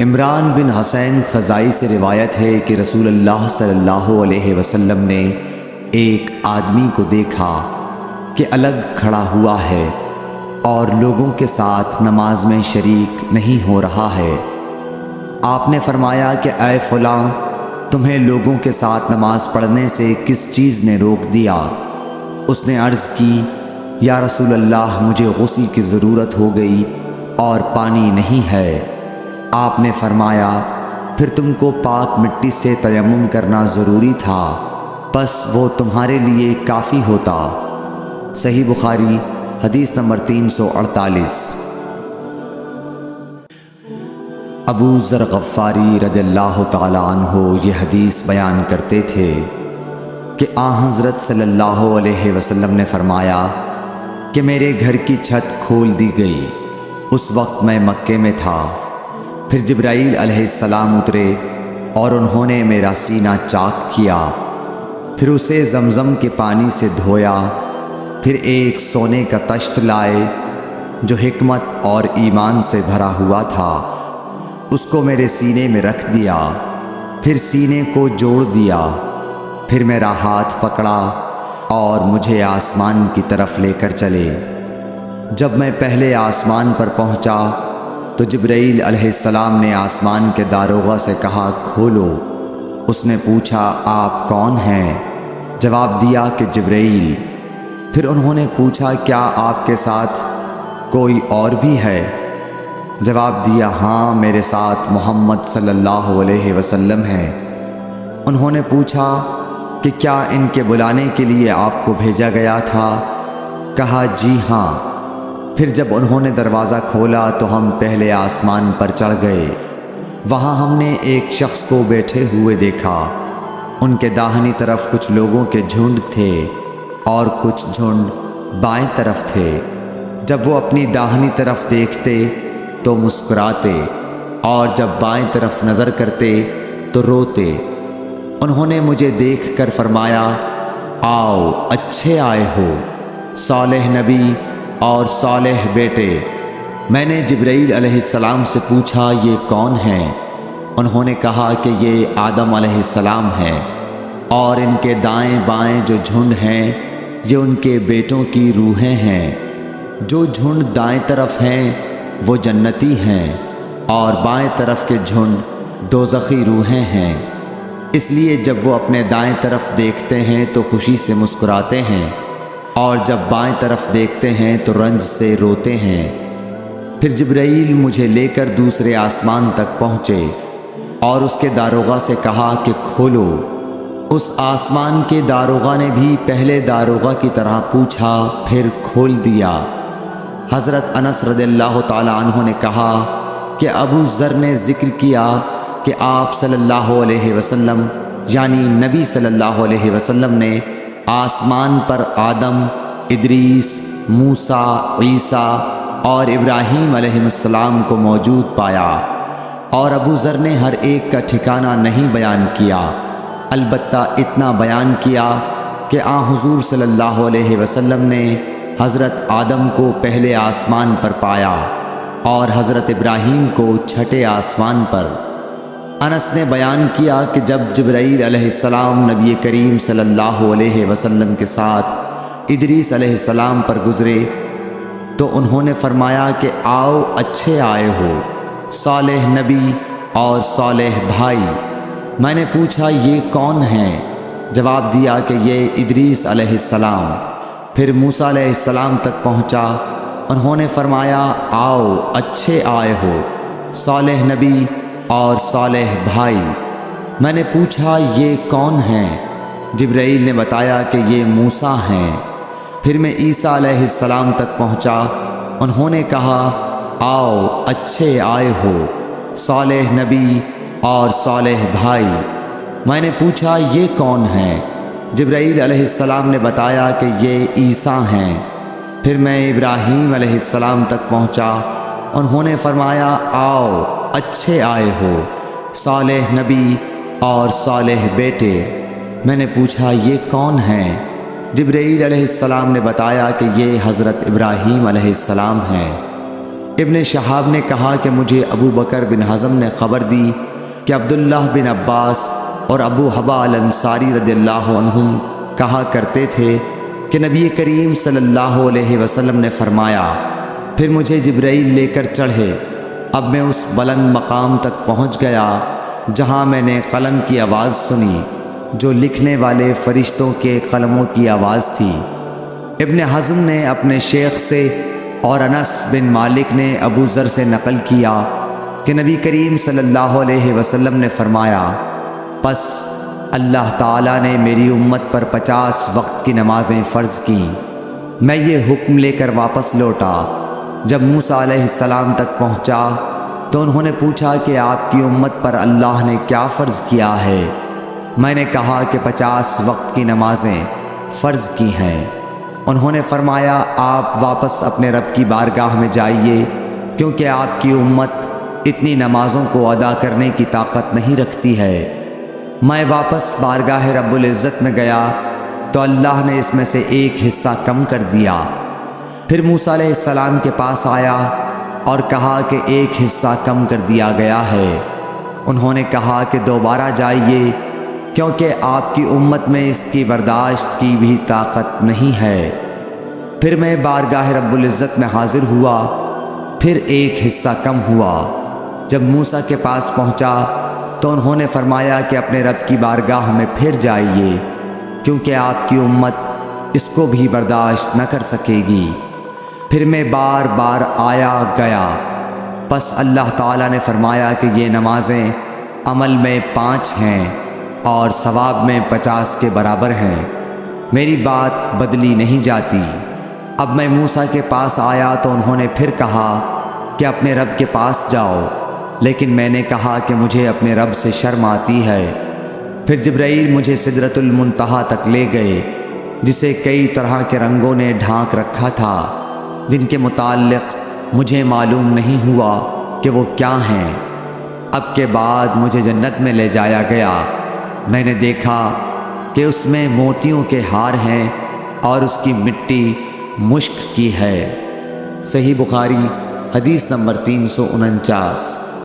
عمران بن حسین خزائی سے روایت ہے کہ رسول اللہ صلی اللہ علیہ وسلم نے ایک آدمی کو دیکھا کہ الگ کھڑا ہوا ہے اور لوگوں کے ساتھ نماز میں شریک نہیں ہو رہا ہے۔ آپ نے فرمایا کہ اے فلاں، تمہیں لوگوں کے ساتھ نماز پڑھنے سے کس چیز نے روک دیا؟ اس نے عرض کی، یا رسول اللہ، مجھے غسل کی ضرورت ہو گئی اور پانی نہیں ہے۔ آپ نے فرمایا، پھر تم کو پاک مٹی سے تیمم کرنا ضروری تھا، بس وہ تمہارے لیے کافی ہوتا۔ صحیح بخاری حدیث نمبر 348۔ ابو ذر غفاری رضی اللہ تعالی عنہ یہ حدیث بیان کرتے تھے کہ حضرت صلی اللہ علیہ وسلم نے فرمایا کہ میرے گھر کی چھت کھول دی گئی۔ اس وقت میں مکے میں تھا۔ پھر جبرائیل علیہ السلام اترے اور انہوں نے میرا سینہ چاک کیا، پھر اسے زمزم کے پانی سے دھویا، پھر ایک سونے کا تشت لائے جو حکمت اور ایمان سے بھرا ہوا تھا، اس کو میرے سینے میں رکھ دیا، پھر سینے کو جوڑ دیا، پھر میرا ہاتھ پکڑا اور مجھے آسمان کی طرف لے کر چلے۔ جب میں پہلے آسمان پر پہنچا تو جبرائیل علیہ السلام نے آسمان کے داروغہ سے کہا، کھولو۔ اس نے پوچھا، آپ کون ہیں؟ جواب دیا کہ جبرائیل۔ پھر انہوں نے پوچھا، کیا آپ کے ساتھ کوئی اور بھی ہے؟ جواب دیا، ہاں، میرے ساتھ محمد صلی اللہ علیہ وسلم ہے۔ انہوں نے پوچھا کہ کیا ان کے بلانے کے لیے آپ کو بھیجا گیا تھا؟ کہا، جی ہاں۔ پھر جب انہوں نے دروازہ کھولا تو ہم پہلے آسمان پر چڑھ گئے۔ وہاں ہم نے ایک شخص کو بیٹھے ہوئے دیکھا۔ ان کے داہنی طرف کچھ لوگوں کے جھنڈ تھے اور کچھ جھنڈ بائیں طرف تھے۔ جب وہ اپنی داہنی طرف دیکھتے تو مسکراتے اور جب بائیں طرف نظر کرتے تو روتے۔ انہوں نے مجھے دیکھ کر فرمایا، آؤ، اچھے آئے ہو، صالح نبی اور صالح بیٹے۔ میں نے جبرائیل علیہ السلام سے پوچھا، یہ کون ہیں؟ انہوں نے کہا کہ یہ آدم علیہ السلام ہیں، اور ان کے دائیں بائیں جو جھنڈ ہیں یہ ان کے بیٹوں کی روحیں ہیں۔ جو جھنڈ دائیں طرف ہیں وہ جنتی ہیں، اور بائیں طرف کے جھنڈ دوزخی روحیں ہیں۔ اس لیے جب وہ اپنے دائیں طرف دیکھتے ہیں تو خوشی سے مسکراتے ہیں، اور جب بائیں طرف دیکھتے ہیں تو رنج سے روتے ہیں۔ پھر جبرائیل مجھے لے کر دوسرے آسمان تک پہنچے اور اس کے داروغہ سے کہا کہ کھولو۔ اس آسمان کے داروغہ نے بھی پہلے داروغہ کی طرح پوچھا، پھر کھول دیا۔ حضرت انس رضی اللہ تعالی عنہ نے کہا کہ ابو ذر نے ذکر کیا کہ آپ صلی اللہ علیہ وسلم یعنی نبی صلی اللہ علیہ وسلم نے آسمان پر آدم، ادریس، موسیٰ، عیسیٰ اور ابراہیم علیہ السلام کو موجود پایا، اور ابو ذر نے ہر ایک کا ٹھکانہ نہیں بیان کیا، البتہ اتنا بیان کیا کہ حضور صلی اللہ علیہ وسلم نے حضرت آدم کو پہلے آسمان پر پایا اور حضرت ابراہیم کو چھٹے آسمان پر۔ انس نے بیان کیا کہ جب جبرائیل علیہ السلام نبی کریم صلی اللہ علیہ وسلم کے ساتھ ادریس علیہ السلام پر گزرے تو انہوں نے فرمایا کہ آؤ، اچھے آئے ہو، صالح نبی اور صالح بھائی۔ میں نے پوچھا، یہ کون ہیں؟ جواب دیا کہ یہ ادریس علیہ السلام۔ پھر موسیٰ علیہ السلام تک پہنچا۔ انہوں نے فرمایا، آؤ، اچھے آئے ہو، صالح نبی اور صالح بھائی۔ میں نے پوچھا، یہ کون ہیں؟ جبرائیل نے بتایا کہ یہ موسیٰ ہیں۔ پھر میں عیسیٰ علیہ السلام تک پہنچا۔ انہوں نے کہا، آؤ، اچھے آئے ہو، صالح نبی اور صالح بھائی۔ میں نے پوچھا، یہ کون ہیں؟ جبرائیل علیہ السلام نے بتایا کہ یہ عیسیٰ ہیں۔ پھر میں ابراہیم علیہ السلام تک پہنچا۔ انہوں نے فرمایا، آؤ، اچھے آئے ہو، صالح نبی اور صالح بیٹے۔ میں نے پوچھا، یہ کون ہیں؟ جبرائیل علیہ السلام نے بتایا کہ یہ حضرت ابراہیم علیہ السلام ہیں۔ ابن شہاب نے کہا کہ مجھے ابو بکر بن حزم نے خبر دی کہ عبداللہ بن عباس اور ابو حبا الانصاری رضی اللہ عنہم کہا کرتے تھے کہ نبی کریم صلی اللہ علیہ وسلم نے فرمایا، پھر مجھے جبرائیل لے کر چڑھے۔ اب میں اس بلند مقام تک پہنچ گیا جہاں میں نے قلم کی آواز سنی جو لکھنے والے فرشتوں کے قلموں کی آواز تھی۔ ابن حزم نے اپنے شیخ سے اور انس بن مالک نے ابو ذر سے نقل کیا کہ نبی کریم صلی اللہ علیہ وسلم نے فرمایا، پس اللہ تعالیٰ نے میری امت پر 50 وقت کی نمازیں فرض کیں۔ میں یہ حکم لے کر واپس لوٹا۔ جب موسیٰ علیہ السلام تک پہنچا تو انہوں نے پوچھا کہ آپ کی امت پر اللہ نے کیا فرض کیا ہے؟ میں نے کہا کہ 50 وقت کی نمازیں فرض کی ہیں۔ انہوں نے فرمایا، آپ واپس اپنے رب کی بارگاہ میں جائیے، کیونکہ آپ کی امت اتنی نمازوں کو ادا کرنے کی طاقت نہیں رکھتی ہے۔ میں واپس بارگاہ رب العزت میں گیا تو اللہ نے اس میں سے ایک حصہ کم کر دیا۔ پھر موسیٰ علیہ السلام کے پاس آیا اور کہا کہ ایک حصہ کم کر دیا گیا ہے۔ انہوں نے کہا کہ دوبارہ جائیے، کیونکہ آپ کی امت میں اس کی برداشت کی بھی طاقت نہیں ہے۔ پھر میں بارگاہ رب العزت میں حاضر ہوا، پھر ایک حصہ کم ہوا۔ جب موسیٰ کے پاس پہنچا تو انہوں نے فرمایا کہ اپنے رب کی بارگاہ میں پھر جائیے، کیونکہ آپ کی امت اس کو بھی برداشت نہ کر سکے گی۔ پھر میں بار بار آیا گیا، پس اللہ تعالیٰ نے فرمایا کہ یہ نمازیں عمل میں 5 ہیں اور ثواب میں 50 کے برابر ہیں، میری بات بدلی نہیں جاتی۔ اب میں موسیٰ کے پاس آیا تو انہوں نے پھر کہا کہ اپنے رب کے پاس جاؤ، لیکن میں نے کہا کہ مجھے اپنے رب سے شرم آتی ہے۔ پھر جبرائیل مجھے سدرۃ المنتہا تک لے گئے، جسے کئی طرح کے رنگوں نے ڈھانک رکھا تھا، جن کے متعلق مجھے معلوم نہیں ہوا کہ وہ کیا ہیں۔ اب کے بعد مجھے جنت میں لے جایا گیا۔ میں نے دیکھا کہ اس میں موتیوں کے ہار ہیں اور اس کی مٹی مشک کی ہے۔ صحیح بخاری حدیث نمبر 349۔